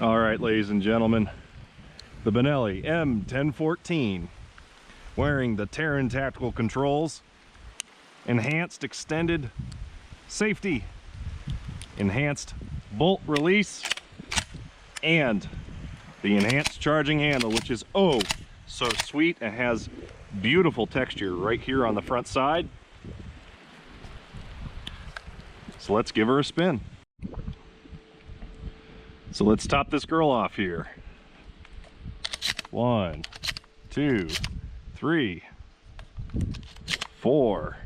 All right, ladies and gentlemen, the Benelli M1014, wearing the Taran Tactical controls, enhanced extended safety, enhanced bolt release, and the enhanced charging handle, which is oh so sweet and has beautiful texture right here on the front side. So let's give her a spin. So let's top this girl off here. 1, 2, 3, 4,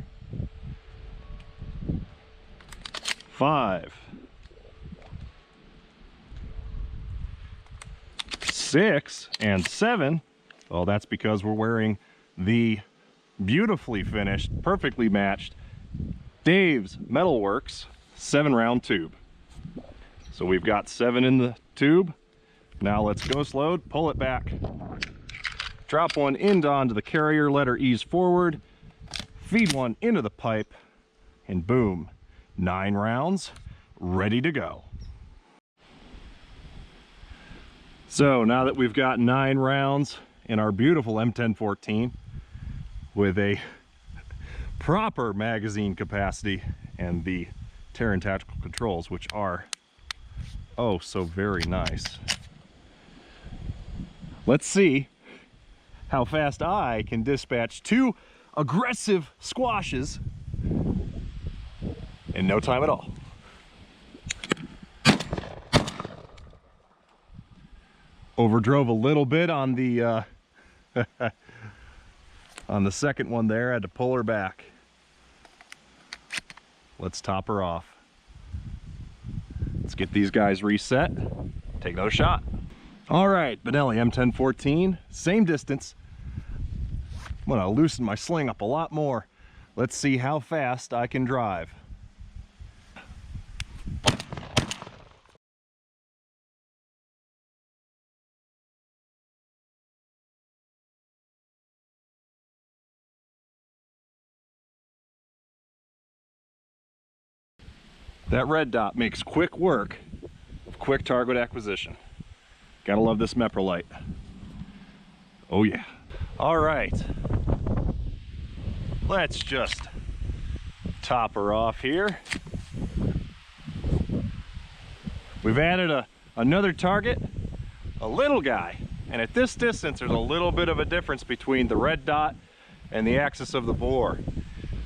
5, 6, and 7. Well, that's because we're wearing the beautifully finished, perfectly matched Dave's Metalworks 7-round tube. So we've got 7 in the tube. Now let's ghost load, pull it back, drop one onto the carrier, let her ease forward, feed one into the pipe, and boom, 9 rounds ready to go. So now that we've got 9 rounds in our beautiful M1014 with a proper magazine capacity and the Taran Tactical controls, which are oh so very nice. Let's see how fast I can dispatch 2 aggressive squashes in no time at all. Overdrove a little bit on the on the second one there, had to pull her back. Let's top her off. Let's get these guys reset, take another shot. All right, Benelli M1014, same distance. I'm gonna loosen my sling up a lot more. Let's see how fast I can drive. That red dot makes quick work of quick target acquisition. Gotta love this Meprolite. Oh yeah. All right. Let's just top her off here. We've added another target, a little guy. And at this distance, there's a little bit of a difference between the red dot and the axis of the bore.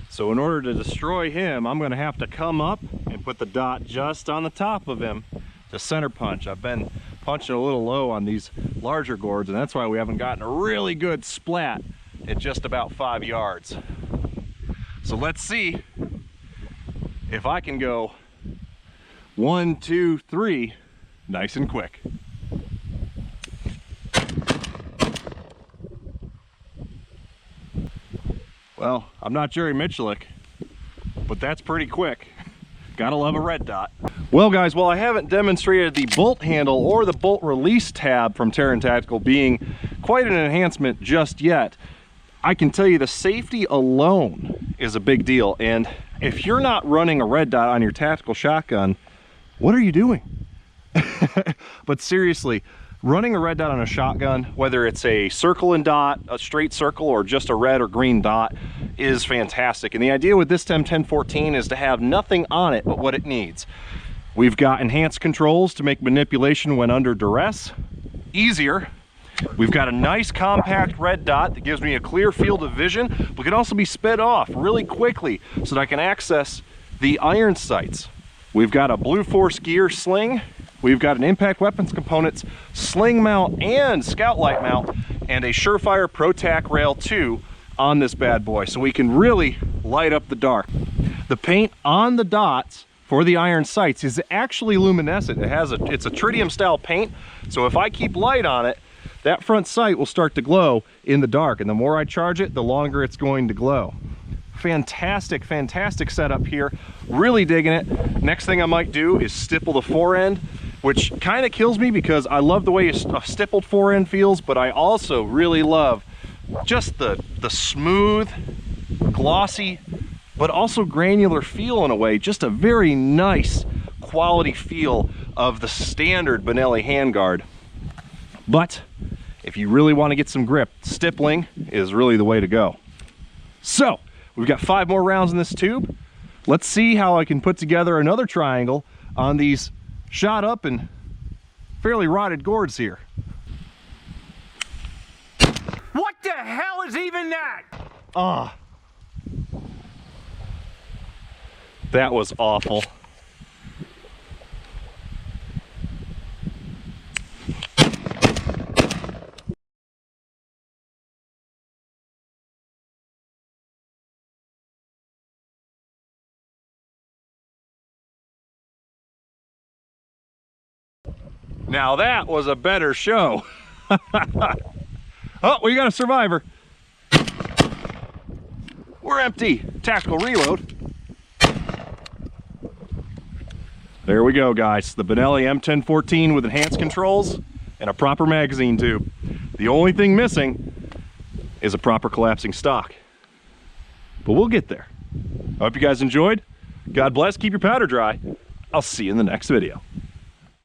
So in order to destroy him, I'm gonna have to come up and put the dot just on the top of him to center punch. I've been punching a little low on these larger gourds, and that's why we haven't gotten a really good splat at just about 5 yards. So let's see if I can go 1, 2, 3 nice and quick. Well, I'm not Jerry Michalik, but that's pretty quick. Gotta love a red dot. Well guys, while I haven't demonstrated the bolt handle or the bolt release tab from Taran Tactical being quite an enhancement just yet, I can tell you the safety alone is a big deal. And if you're not running a red dot on your tactical shotgun, what are you doing? But seriously, running a red dot on a shotgun, whether it's a circle and dot, a straight circle, or just a red or green dot, is fantastic. And the idea with this M1014 is to have nothing on it but what it needs. We've got enhanced controls to make manipulation when under duress easier. We've got a nice compact red dot that gives me a clear field of vision, but can also be sped off really quickly so that I can access the iron sights. We've got a Blue Force gear sling. We've got an impact weapons components sling mount and scout light mount, and a Surefire ProTac rail 2 on this bad boy, so we can really light up the dark. The paint on the dots for the iron sights is actually luminescent. It's a tritium style paint, so if I keep light on it, that front sight will start to glow in the dark, and the more I charge it, the longer it's going to glow. Fantastic, fantastic setup here. Really digging it. Next thing I might do is stipple the fore end, which kind of kills me because I love the way a stippled fore end feels, but I also really love just the smooth, glossy, but also granular feel in a way. Just a very nice quality feel of the standard Benelli handguard. But if you really want to get some grip, stippling is really the way to go. So we've got 5 more rounds in this tube. Let's see how I can put together another triangle on these shot up and fairly rotted gourds here. What the hell is even that? Ah, that was awful. Now that was a better show. Oh, we got a survivor. We're empty. Tactical reload. There we go, guys. The Benelli M1014 with enhanced controls and a proper magazine tube. The only thing missing is a proper collapsing stock. But we'll get there. I hope you guys enjoyed. God bless. Keep your powder dry. I'll see you in the next video.